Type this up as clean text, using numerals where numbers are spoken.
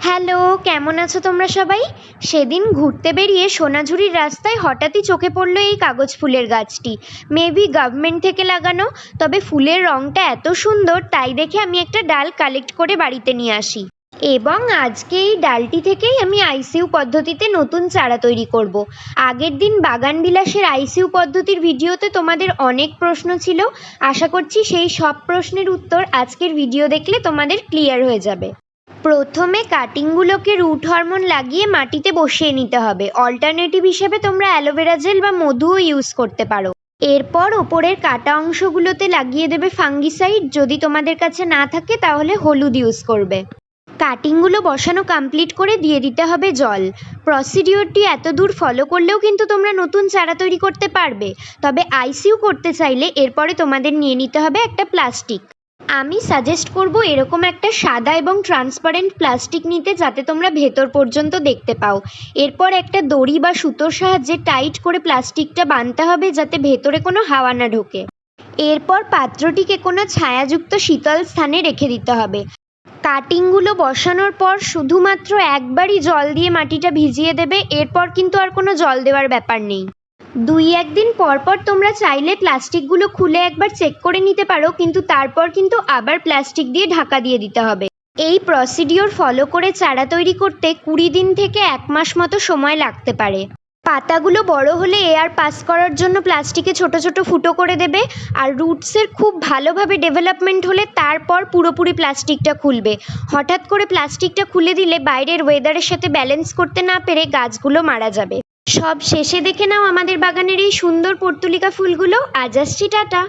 Hello, কেমন আছো তোমরা সবাই? সেদিন ঘুরতে বেরিয়ে সোনাঝুরির রাস্তায় হঠাৎই চোখে পড়লো এই কাগজ ফুলের গাছটি। মেবি গভর্নমেন্ট থেকে লাগানো, তবে ফুলের রঙটা এত সুন্দর, তাই দেখে আমি একটা ডাল কালেক্ট করে বাড়িতে নিয়ে আসি। এবং আজকে এই ডালটি থেকেই আমি আইসিইউ পদ্ধতিতে নতুন চারা তৈরি করব। আগের দিন বাগান বিলাসের আইসিইউ পদ্ধতির ভিডিওতে তোমাদের অনেক প্রশ্ন ছিল। আশা করছি সেই সব প্রশ্নের উত্তর আজকের ভিডিও দেখলে তোমাদের ক্লিয়ার হয়ে যাবে। প্রথমে কাটিংগুলোকে রুট হরমোন লাগিয়ে মাটিতে বসিয়ে নিতে হবে। অল্টারনেটিভ হিসেবে তোমরা অ্যালোভেরা জেল বা মধুও ইউজ করতে পারো। এরপর ওপরের কাটা অংশগুলোতে লাগিয়ে দেবে ফাঙ্গিসাইড। যদি তোমাদের কাছে না থাকে তাহলে হলুদ ইউজ করবে। কাটিংগুলো বসানো কমপ্লিট করে দিয়ে দিতে হবে জল। প্রসিডিওরটি এত দূর ফলো করলেও কিন্তু তোমরা নতুন চারা তৈরি করতে পারবে। তবে আইসিইউ করতে চাইলে এরপরে তোমাদের নিয়ে নিতে হবে একটা প্লাস্টিক। আমি সাজেস্ট করব এরকম একটা সাদা এবং ট্রান্সপারেন্ট প্লাস্টিক নিতে, যাতে তোমরা ভেতর পর্যন্ত দেখতে পাও। এরপর একটা দড়ি বা সুতোর সাহায্যে টাইট করে প্লাস্টিকটা বাঁধতে হবে, যাতে ভেতরে কোনো হাওয়া না ঢোকে। এরপর পাত্রটিকে কোনো ছায়াযুক্ত শীতল স্থানে রেখে দিতে হবে। কাটিংগুলো বসানোর পর শুধুমাত্র একবারই জল দিয়ে মাটিটা ভিজিয়ে দেবে। এরপর কিন্তু আর কোনো জল দেওয়ার ব্যাপার নেই। 2-1 দিন পর তোমরা চাইলে প্লাস্টিকগুলো খুলে একবার চেক করে নিতে পারো, কিন্তু তারপর কিন্তু আবার প্লাস্টিক দিয়ে ঢাকা দিয়ে দিতে হবে। এই প্রসিডিওর ফলো করে চারা তৈরি করতে 20 দিন থেকে 1 মাস মতো সময় লাগতে পারে। পাতাগুলো বড় হলে এয়ার পাস করার জন্য প্লাস্টিকে ছোট ছোট ফুটো করে দেবে। আর রুটসের খুব ভালোভাবে ডেভেলপমেন্ট হলে তারপর পুরোপুরি প্লাস্টিকটা খুলবে। হঠাৎ করে প্লাস্টিকটা খুলে দিলে বাইরের ওয়েদারের সাথে ব্যালেন্স করতে না পেরে গাছগুলো মারা যাবে। সব শেষে দেখে নাও আমাদের বাগানের এই সুন্দর পর্তুলিকা ফুলগুলো। আজ আসছি, টাটা।